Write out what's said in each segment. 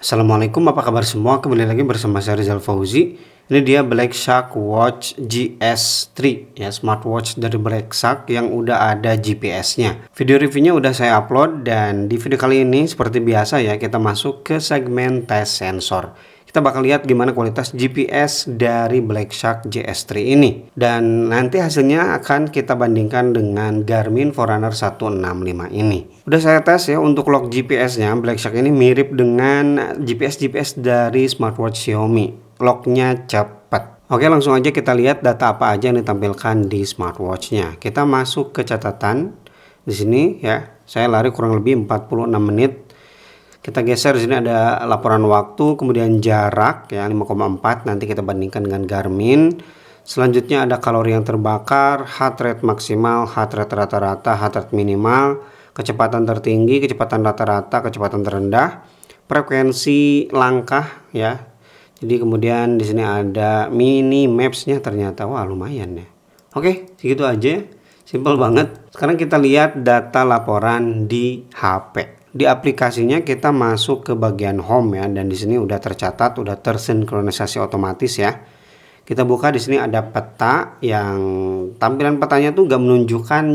Assalamualaikum, apa kabar semua? Kembali lagi bersama saya Rizal Fauzi. Ini dia Black Shark Watch GS3 ya, smartwatch dari Black Shark yang udah ada GPS-nya. Video reviewnya udah saya upload dan di video kali ini seperti biasa ya, kita masuk ke segmen tes sensor. Kita bakal lihat gimana kualitas GPS dari Black Shark GS3 ini. Dan nanti hasilnya akan kita bandingkan dengan Garmin Forerunner 165 ini. Udah saya tes ya, untuk log GPS-nya Black Shark ini mirip dengan GPS dari smartwatch Xiaomi. Lognya cepat. Oke, langsung aja kita lihat data apa aja yang ditampilkan di smartwatch-nya. Kita masuk ke catatan. Di sini ya, saya lari kurang lebih 46 menit. Kita geser, di sini ada laporan waktu, kemudian jarak ya 5,4, nanti kita bandingkan dengan Garmin. Selanjutnya ada kalori yang terbakar, heart rate maksimal, heart rate rata-rata, heart rate minimal, kecepatan tertinggi, kecepatan rata-rata, kecepatan terendah, frekuensi langkah ya. Jadi kemudian di sini ada mini maps-nya, ternyata wah lumayan ya. Oke, segitu aja. Simple banget. Sekarang kita lihat data laporan di HP. Di aplikasinya kita masuk ke bagian home ya, dan di sini udah tercatat, udah tersinkronisasi otomatis ya. Kita buka, di sini ada peta yang tampilan petanya tuh gak menunjukkan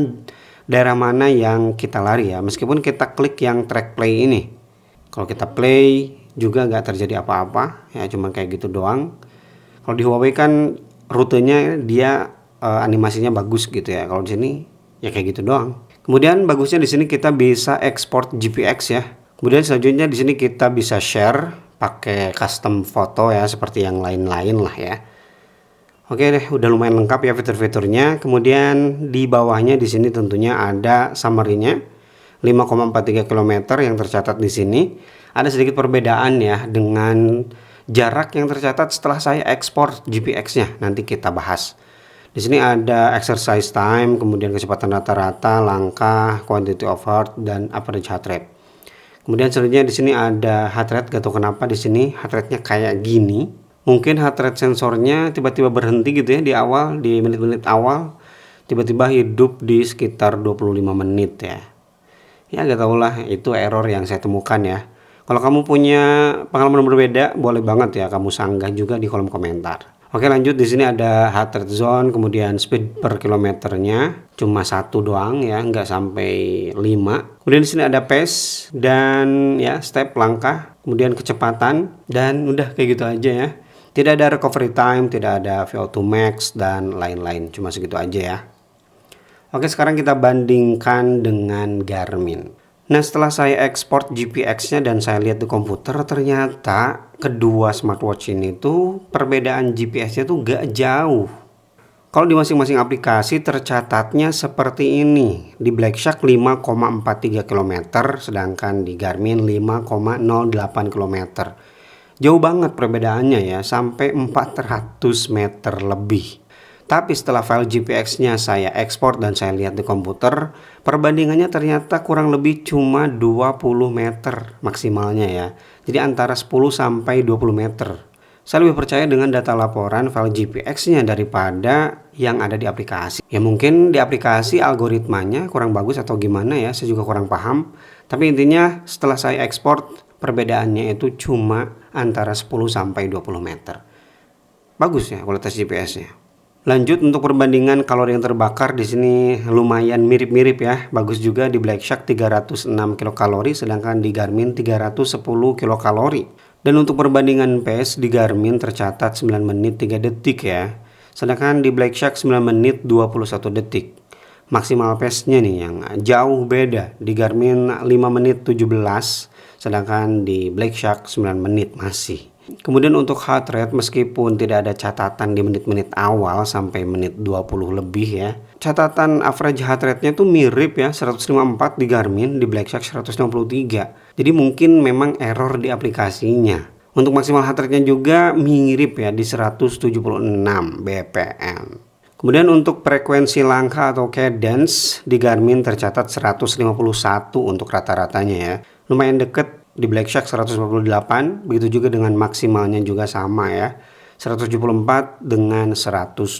daerah mana yang kita lari ya, meskipun kita klik yang track play ini. Kalau kita play juga gak terjadi apa-apa ya, cuma kayak gitu doang. Kalau di Huawei kan rutenya dia animasinya bagus gitu ya. Kalau di sini ya kayak gitu doang. Kemudian bagusnya di sini kita bisa ekspor GPX ya. Kemudian selanjutnya di sini kita bisa share pakai custom foto ya, seperti yang lain-lain lah ya. Oke deh, udah lumayan lengkap ya fitur-fiturnya. Kemudian di bawahnya di sini tentunya ada summary-nya. 5,43 km yang tercatat di sini. Ada sedikit perbedaan ya dengan jarak yang tercatat setelah saya ekspor GPX-nya. Nanti kita bahas. Di sini ada exercise time, kemudian kecepatan rata-rata, langkah, quantity of heart, dan average heart rate. Kemudian selanjutnya di sini ada heart rate. Gak tahu kenapa di sini heart rate-nya kayak gini. Mungkin heart rate sensornya tiba-tiba berhenti gitu ya di awal, di menit-menit awal. Tiba-tiba hidup di sekitar 25 menit ya. Ya gak tau lah, itu error yang saya temukan ya. Kalau kamu punya pengalaman berbeda, boleh banget ya kamu sanggah juga di kolom komentar. Oke, lanjut. Di sini ada heart rate zone, kemudian speed per kilometernya cuma 1 doang ya, nggak sampai 5. Kemudian di sini ada pace dan ya step langkah, kemudian kecepatan, dan udah kayak gitu aja ya. Tidak ada recovery time, tidak ada VO2 max dan lain-lain, cuma segitu aja ya. Oke, sekarang kita bandingkan dengan Garmin. Nah, setelah saya ekspor GPX-nya dan saya lihat di komputer, ternyata kedua smartwatch ini tuh perbedaan GPS-nya tuh gak jauh. Kalau di masing-masing aplikasi tercatatnya seperti ini. Di Black Shark 5,43 km, sedangkan di Garmin 5,08 km. Jauh banget perbedaannya ya, sampai 400 meter lebih. Tapi setelah file GPX-nya saya ekspor dan saya lihat di komputer, perbandingannya ternyata kurang lebih cuma 20 meter maksimalnya ya. Jadi antara 10 sampai 20 meter. Saya lebih percaya dengan data laporan file GPX-nya daripada yang ada di aplikasi. Ya mungkin di aplikasi algoritmanya kurang bagus atau gimana ya, saya juga kurang paham. Tapi intinya setelah saya ekspor, perbedaannya itu cuma antara 10 sampai 20 meter. Bagus ya kualitas GPS-nya. Lanjut untuk perbandingan kalori yang terbakar, di sini lumayan mirip-mirip ya. Bagus juga di Black Shark 306 kilokalori, sedangkan di Garmin 310 kilokalori. Dan untuk perbandingan pace di Garmin tercatat 9 menit 3 detik ya. Sedangkan di Black Shark 9 menit 21 detik. Maksimal pace-nya nih yang jauh beda. Di Garmin 5 menit 17, sedangkan di Black Shark 9 menit masih. Kemudian untuk heart rate, meskipun tidak ada catatan di menit-menit awal sampai menit 20 lebih ya, catatan average heart rate-nya tuh mirip ya, 154 di Garmin, di Black Shark 163. Jadi mungkin memang error di aplikasinya. Untuk maksimal heart rate-nya juga mirip ya, di 176 BPM. Kemudian untuk frekuensi langkah atau cadence di Garmin tercatat 151 untuk rata-ratanya ya. Lumayan deket. Di Black Shark 148, begitu juga dengan maksimalnya juga sama ya, 174 dengan 170.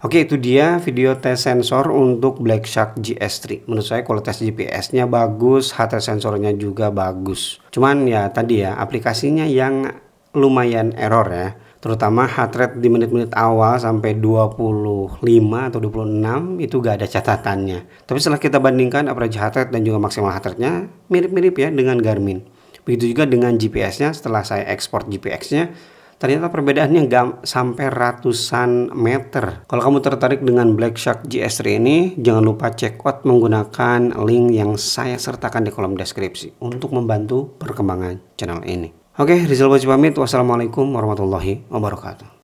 Oke, itu dia video tes sensor untuk Black Shark GS3. Menurut saya kualitas GPS-nya bagus, heart rate sensornya juga bagus. Cuman ya tadi ya, aplikasinya yang lumayan error ya. Terutama heart rate di menit-menit awal sampai 25 atau 26 itu gak ada catatannya. Tapi setelah kita bandingkan average heart rate dan juga maksimal heart rate-nya mirip-mirip ya dengan Garmin. Begitu juga dengan GPS-nya. Setelah saya ekspor GPS-nya, ternyata perbedaannya nggak sampai ratusan meter. Kalau kamu tertarik dengan Black Shark GS3 ini, jangan lupa check out menggunakan link yang saya sertakan di kolom deskripsi untuk membantu perkembangan channel ini. Oke, Rizal Fauzi pamit. Wassalamualaikum warahmatullahi wabarakatuh.